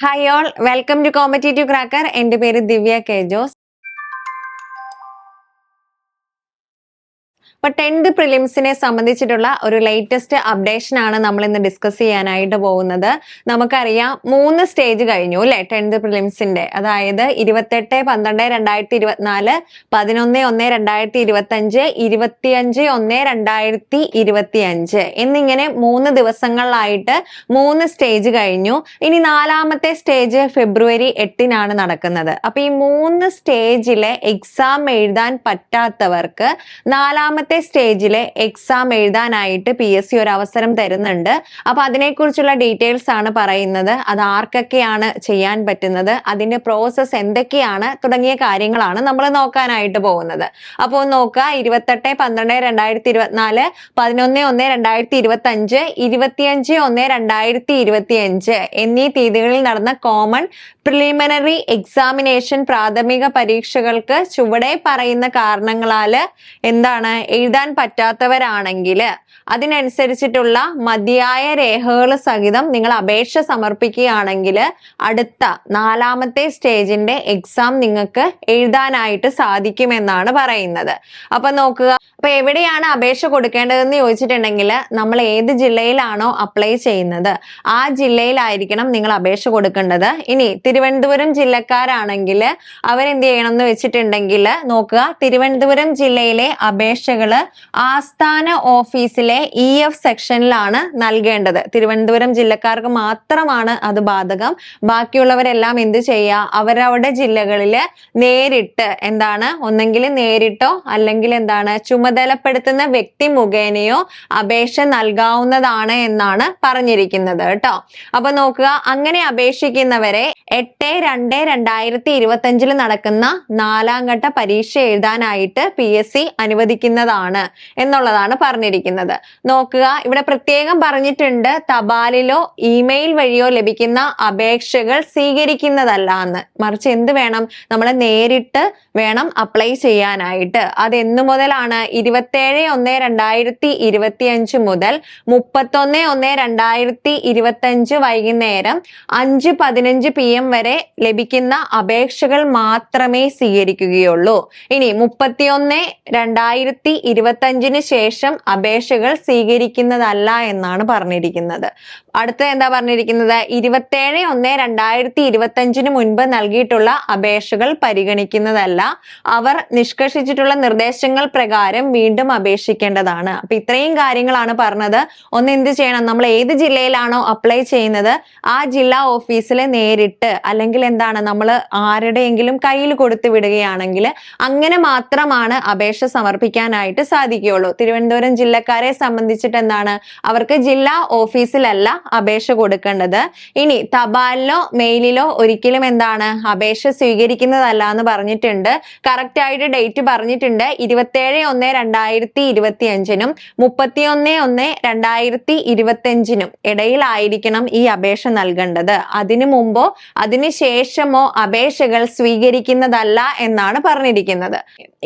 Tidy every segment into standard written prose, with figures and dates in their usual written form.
Hi all, welcome to Competitive Cracker. എൻ്റെ പേര് ദിവ്യ K Jose. അപ്പോൾ 10th പ്രിലിംസിനെ സംബന്ധിച്ചിട്ടുള്ള ഒരു ലേറ്റസ്റ്റ് അപ്ഡേഷൻ ആണ് നമ്മൾ ഇന്ന് ഡിസ്കസ് ചെയ്യാനായിട്ട് പോകുന്നത്. നമുക്കറിയാം 3 സ്റ്റേജ് കഴിഞ്ഞു അല്ലേ 10th പ്രിലിംസിന്റെ. അതായത് 28/12/2024, 11/1/2025, 25/1/2025 എന്നിങ്ങനെ 3 ദിവസങ്ങളിലായിട്ട് 3 സ്റ്റേജ് കഴിഞ്ഞു. ഇനി 4ാമത്തെ സ്റ്റേജ് ഫെബ്രുവരി 8-നാണ് നടക്കുന്നത്. അപ്പൊ ഈ 3 സ്റ്റേജിലെ എക്സാം എഴുതാൻ പറ്റാത്തവർക്ക് 4ാമത്തെ സ്റ്റേജിലെ എക്സാം എഴുതാനായിട്ട് PSC ഒരു അവസരം തരുന്നുണ്ട്. അപ്പൊ അതിനെക്കുറിച്ചുള്ള ഡീറ്റെയിൽസ് ആണ് പറയുന്നത്. അത് ആർക്കൊക്കെയാണ് ചെയ്യാൻ പറ്റുന്നത്, അതിന്റെ പ്രോസസ് എന്തൊക്കെയാണ് തുടങ്ങിയ കാര്യങ്ങളാണ് നമ്മൾ നോക്കാനായിട്ട് പോകുന്നത്. അപ്പോൾ നോക്കുക, 28/12/2024, 11/1/2025, 25/1/2025 എന്നീ തീയതികളിൽ നടന്ന കോമൺ പ്രിലിമിനറി എക്സാമിനേഷൻ പ്രാഥമിക പരീക്ഷകൾക്ക് ചുവടെ പറയുന്ന കാരണങ്ങളാല് എന്താണ് എഴുതാൻ പറ്റാത്തവരാണെങ്കിൽ അതിനനുസരിച്ചിട്ടുള്ള മതിയായ രേഖകൾ സഹിതം നിങ്ങൾ അപേക്ഷ സമർപ്പിക്കുകയാണെങ്കിൽ അടുത്ത 4ാമത്തെ സ്റ്റേജിന്റെ എക്സാം നിങ്ങൾക്ക് എഴുതാനായിട്ട് സാധിക്കുമെന്നാണ് പറയുന്നത്. അപ്പൊ നോക്കുക, അപ്പൊ എവിടെയാണ് അപേക്ഷ കൊടുക്കേണ്ടതെന്ന് ചോദിച്ചിട്ടുണ്ടെങ്കിൽ നമ്മൾ ഏത് ജില്ലയിലാണോ അപ്ലൈ ചെയ്യുന്നത് ആ ജില്ലയിലായിരിക്കണം നിങ്ങൾ അപേക്ഷ കൊടുക്കേണ്ടത്. ഇനി തിരുവനന്തപുരം ജില്ലക്കാരാണെങ്കിൽ അവരെന്ത് ചെയ്യണം എന്ന് വെച്ചിട്ടുണ്ടെങ്കിൽ നോക്കുക, തിരുവനന്തപുരം ജില്ലയിലെ അപേക്ഷകള് ആസ്ഥാന ഓഫീസിലെ EF സെക്ഷനിലാണ് നൽകേണ്ടത്. തിരുവനന്തപുരം ജില്ലക്കാർക്ക് മാത്രമാണ് അത് ബാധകം. ബാക്കിയുള്ളവരെല്ലാം എന്ത് ചെയ്യുക, അവരവരുടെ ജില്ലകളില് നേരിട്ട് ഒന്നെങ്കിൽ നേരിട്ടോ അല്ലെങ്കിൽ ചുമതലപ്പെടുത്തുന്ന വ്യക്തി മുഖേനയോ അപേക്ഷ നൽകാവുന്നതാണ് എന്നാണ് പറഞ്ഞിരിക്കുന്നത് കേട്ടോ. അപ്പൊ നോക്കുക, അങ്ങനെ അപേക്ഷിക്കുന്നവരെ 8/2/2025 നടക്കുന്ന 4ാം ഘട്ട പരീക്ഷ എഴുതാനായിട്ട് PSC അനുവദിക്കുന്നതാണ് എന്നുള്ളതാണ് പറഞ്ഞിരിക്കുന്നത്. നോക്കുക, ഇവിടെ പ്രത്യേകം പറഞ്ഞിട്ടുണ്ട് തപാലിലോ ഇമെയിൽ വഴിയോ ലഭിക്കുന്ന അപേക്ഷകൾ സ്വീകരിക്കുന്നതല്ല എന്ന്. മറിച്ച് എന്ത് വേണം, നമ്മൾ നേരിട്ട് വേണം അപ്ലൈ ചെയ്യാനായിട്ട്. അത് എന്നു മുതലാണ് 27/1/2025 മുതൽ 31/1/2025 വൈകുന്നേരം 5:15 PM വരെ ലഭിക്കുന്ന അപേക്ഷകൾ മാത്രമേ സ്വീകരിക്കുകയുള്ളൂ. ഇനി 31/2/2025 ശേഷം അപേക്ഷകൾ സ്വീകരിക്കുന്നതല്ല എന്നാണ് പറഞ്ഞിരിക്കുന്നത്. അടുത്ത എന്താ പറഞ്ഞിരിക്കുന്നത്, 27/1/2025 മുൻപ് നൽകിയിട്ടുള്ള അപേക്ഷകൾ പരിഗണിക്കുന്നതല്ല. അവർ നിഷ്കർഷിച്ചിട്ടുള്ള നിർദ്ദേശങ്ങൾ പ്രകാരം വീണ്ടും അപേക്ഷിക്കേണ്ടതാണ്. അപ്പൊ ഇത്രയും കാര്യങ്ങളാണ് പറഞ്ഞത്. ഒന്ന് എന്ത് ചെയ്യണം, നമ്മൾ ഏത് ജില്ലയിലാണോ അപ്ലൈ ചെയ്യുന്നത് ആ ജില്ലാ ഓഫീസിൽ നേരിട്ട് അല്ലെങ്കിൽ നമ്മൾ ആരുടെയെങ്കിലും കയ്യിൽ കൊടുത്തു വിടുകയാണെങ്കിൽ അങ്ങനെ മാത്രമാണ് അപേക്ഷ സമർപ്പിക്കാനായിട്ട് സാധിക്കുകയുള്ളൂ. തിരുവനന്തപുരം ജില്ലക്കാരെ സംബന്ധിച്ചിട്ട് അവർക്ക് ജില്ലാ ഓഫീസിലല്ല അപേക്ഷ കൊടുക്കേണ്ടത്. ഇനി തപാലിലോ മെയിലിലോ ഒരിക്കലും അപേക്ഷ സ്വീകരിക്കുന്നതല്ല എന്ന് പറഞ്ഞിട്ടുണ്ട്. കറക്റ്റ് ആയിട്ട് ഡേറ്റ് പറഞ്ഞിട്ടുണ്ട്. 27/1/2025 31/1/2025 ഇടയിലായിരിക്കണം ഈ അപേക്ഷ നൽകേണ്ടത്. അതിനു മുമ്പോ അതിനു ശേഷമോ അപേക്ഷകൾ സ്വീകരിക്കുന്നതല്ല എന്നാണ് പറഞ്ഞിരിക്കുന്നത്.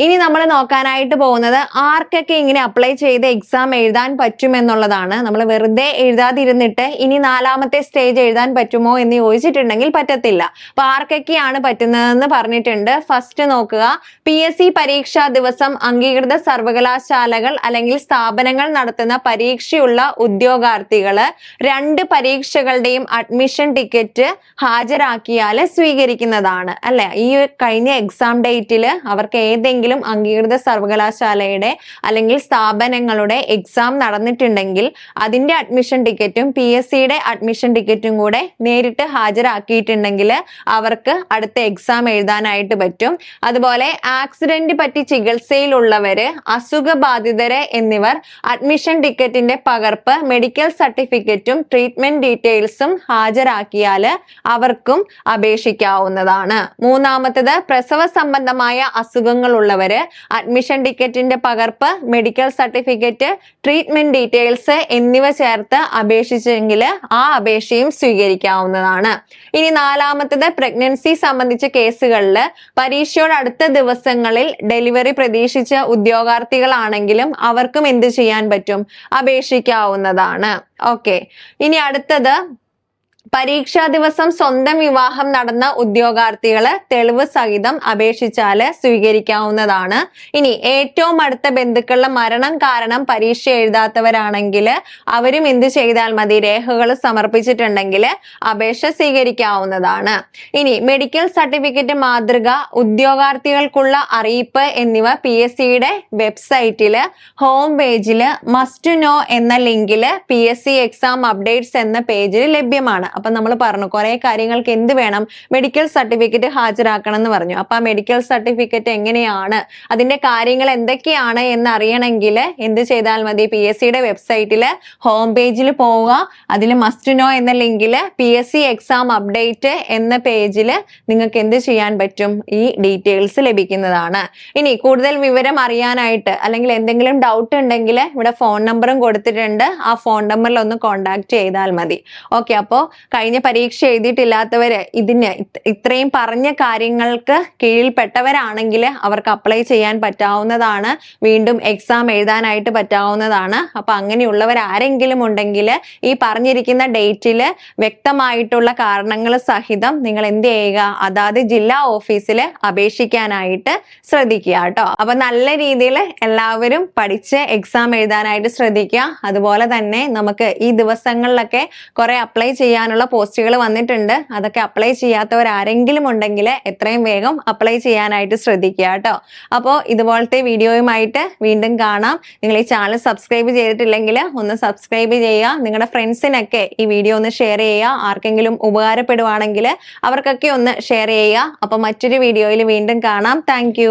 ഇനി നമ്മൾ നോക്കാനായിട്ട് പോകുന്നത് ആർക്കൊക്കെ ഇങ്ങനെ അപ്ലൈ ചെയ്ത് എക്സാം എഴുതാൻ പറ്റുമെന്നുള്ളതാണ്. നമ്മൾ വെറുതെ എഴുതാതിരുന്നിട്ട് ഇനി 4ാമത്തെ സ്റ്റേജ് എഴുതാൻ പറ്റുമോ എന്ന് ചോദിച്ചിട്ടുണ്ടെങ്കിൽ പറ്റത്തില്ല. അപ്പൊ ആർക്കൊക്കെയാണ് പറ്റുന്നതെന്ന് പറഞ്ഞിട്ടുണ്ട്. ഫസ്റ്റ് നോക്കുക, PSC പരീക്ഷാ ദിവസം അംഗീകൃത സർവകലാശാലകൾ അല്ലെങ്കിൽ സ്ഥാപനങ്ങൾ നടത്തുന്ന പരീക്ഷയുള്ള ഉദ്യോഗാർത്ഥികള് 2 പരീക്ഷകളുടെയും അഡ്മിഷൻ ടിക്കറ്റ് ഹാജരാക്കിയാൽ സ്വീകരിക്കുന്നതാണ് അല്ലെ. ഈ കഴിഞ്ഞ എക്സാം ഡേറ്റിൽ അവർക്ക് ഏതെങ്കിലും അംഗീകൃത സർവകലാശാലയുടെ അല്ലെങ്കിൽ സ്ഥാപനങ്ങളുടെ എക്സാം നടന്നിട്ടുണ്ടെങ്കിൽ അതിന്റെ അഡ്മിഷൻ ടിക്കറ്റും PSCയുടെ അഡ്മിഷൻ ടിക്കറ്റും കൂടെ നേരിട്ട് ഹാജരാക്കിയിട്ടുണ്ടെങ്കിൽ അവർക്ക് അടുത്ത എക്സാം എഴുതാനായിട്ട് പറ്റും. അതുപോലെ ആക്സിഡന്റ് പറ്റി ചികിത്സയിലുള്ളവര്, അസുഖബാധിതര് എന്നിവർ അഡ്മിഷൻ ടിക്കറ്റിന്റെ പകർപ്പ്, മെഡിക്കൽ സർട്ടിഫിക്കറ്റും ട്രീറ്റ്മെന്റ് ഡീറ്റെയിൽസും ഹാജരാക്കിയാൽ അവർക്കും അപേക്ഷിക്കാവുന്നതാണ്. 3ാമത്തത് പ്രസവ സംബന്ധമായ അസുഖങ്ങൾ ഉള്ളവര് അഡ്മിഷൻ ടിക്കറ്റിന്റെ പകർപ്പ്, മെഡിക്കൽ സർട്ടിഫിക്കറ്റ്, ട്രീറ്റ്മെന്റ് ഡീറ്റെയിൽസ് എന്നിവ ചേർത്ത് അപേക്ഷിച്ചെങ്കിൽ ആ അപേക്ഷയും സ്വീകരിക്കാവുന്നതാണ്. ഇനി 4ാമത്തത് പ്രഗ്നൻസി സംബന്ധിച്ച കേസുകളിൽ പരീക്ഷയോട് അടുത്ത ദിവസങ്ങളിൽ ഡെലിവറി പ്രതീക്ഷിച്ച ഉദ്യോഗാർത്ഥികളാണെങ്കിലും അവർക്കും എന്ത് ചെയ്യാൻ പറ്റും, അപേക്ഷിക്കാവുന്നതാണ്. ഓക്കെ, ഇനി അടുത്തത് പരീക്ഷാ ദിവസം സ്വന്തം വിവാഹം നടന്ന ഉദ്യോഗാർത്ഥികള് തെളിവ് സഹിതം അപേക്ഷിച്ചാല് സ്വീകരിക്കാവുന്നതാണ്. ഇനി ഏറ്റവും അടുത്ത ബന്ധുക്കളുടെ മരണം കാരണം പരീക്ഷ എഴുതാത്തവരാണെങ്കിൽ അവരും എന്ത് ചെയ്താൽ മതി? രേഖകൾ സമർപ്പിച്ചിട്ടുണ്ടെങ്കിൽ അപേക്ഷ സ്വീകരിക്കാവുന്നതാണ്. ഇനി മെഡിക്കൽ സർട്ടിഫിക്കറ്റ് മാതൃക, ഉദ്യോഗാർത്ഥികൾക്കുള്ള അറിയിപ്പ് എന്നിവ PSCയുടെ വെബ്സൈറ്റില് ഹോം പേജില് മസ്റ്റ് നോ എന്ന ലിങ്കില് PSC എക്സാം അപ്ഡേറ്റ്സ് എന്ന പേജിൽ ലഭ്യമാണ്. അപ്പൊ നമ്മൾ പറഞ്ഞു കുറെ കാര്യങ്ങൾക്ക് എന്ത് വേണം? മെഡിക്കൽ സർട്ടിഫിക്കറ്റ് ഹാജരാക്കണം എന്ന് പറഞ്ഞു. അപ്പൊ ആ മെഡിക്കൽ സർട്ടിഫിക്കറ്റ് എങ്ങനെയാണ്, അതിന്റെ കാര്യങ്ങൾ എന്തൊക്കെയാണ് എന്ന് അറിയണമെങ്കിൽ എന്ത് ചെയ്താൽ മതി? PSCയുടെ വെബ്സൈറ്റില് ഹോം പേജിൽ പോവുക, അതിൽ മസ്റ്റ് നോ എന്ന ലിങ്കില് PSC എക്സാം അപ്ഡേറ്റ് എന്ന പേജില് നിങ്ങൾക്ക് എന്ത് ചെയ്യാൻ പറ്റും? ഈ ഡീറ്റെയിൽസ് ലഭിക്കുന്നതാണ്. ഇനി കൂടുതൽ വിവരം അറിയാനായിട്ട് അല്ലെങ്കിൽ എന്തെങ്കിലും ഡൗട്ട് ഉണ്ടെങ്കിൽ ഇവിടെ ഫോൺ നമ്പറും കൊടുത്തിട്ടുണ്ട്. ആ ഫോൺ നമ്പറിൽ ഒന്ന് കോൺടാക്ട് ചെയ്താൽ മതി. ഓക്കെ, അപ്പോൾ കഴിഞ്ഞ പരീക്ഷ എഴുതിയിട്ടില്ലാത്തവര് ഇത്രയും പറഞ്ഞ കാര്യങ്ങൾക്ക് കീഴിൽപ്പെട്ടവരാണെങ്കിൽ അവർക്ക് അപ്ലൈ ചെയ്യാൻ പറ്റാവുന്നതാണ്. വീണ്ടും എക്സാം എഴുതാനായിട്ട് പറ്റാവുന്നതാണ്. അപ്പൊ അങ്ങനെയുള്ളവർ ആരെങ്കിലും ഉണ്ടെങ്കിൽ ഈ പറഞ്ഞിരിക്കുന്ന ഡേറ്റില് വ്യക്തമായിട്ടുള്ള കാരണങ്ങൾ സഹിതം നിങ്ങൾ എന്ത് ചെയ്യുക? അതാത് ജില്ലാ ഓഫീസിൽ അപേക്ഷിക്കാനായിട്ട് ശ്രദ്ധിക്കുക കേട്ടോ. അപ്പൊ നല്ല രീതിയിൽ എല്ലാവരും പഠിച്ച് എക്സാം എഴുതാനായിട്ട് ശ്രദ്ധിക്കുക. അതുപോലെ തന്നെ നമുക്ക് ഈ ദിവസങ്ങളിലൊക്കെ കുറെ അപ്ലൈ ചെയ്യാനുള്ള പോസ്റ്റുകൾ വന്നിട്ടുണ്ട്. അതൊക്കെ അപ്ലൈ ചെയ്യാത്തവർ ആരെങ്കിലും ഉണ്ടെങ്കിൽ എത്രയും വേഗം അപ്ലൈ ചെയ്യാനായിട്ട് ശ്രദ്ധിക്കുക കേട്ടോ. അപ്പോൾ ഇതുപോലത്തെ വീഡിയോയുമായിട്ട് വീണ്ടും കാണാം. നിങ്ങൾ ഈ ചാനൽ സബ്സ്ക്രൈബ് ചെയ്തിട്ടില്ലെങ്കിൽ ഒന്ന് സബ്സ്ക്രൈബ് ചെയ്യുക. നിങ്ങളുടെ ഫ്രണ്ട്സിനൊക്കെ ഈ വീഡിയോ ഒന്ന് ഷെയർ ചെയ്യുക. ആർക്കെങ്കിലും ഉപകാരപ്പെടുവാണെങ്കിൽ അവർക്കൊക്കെ ഒന്ന് ഷെയർ ചെയ്യുക. അപ്പൊ മറ്റൊരു വീഡിയോയിൽ വീണ്ടും കാണാം. താങ്ക്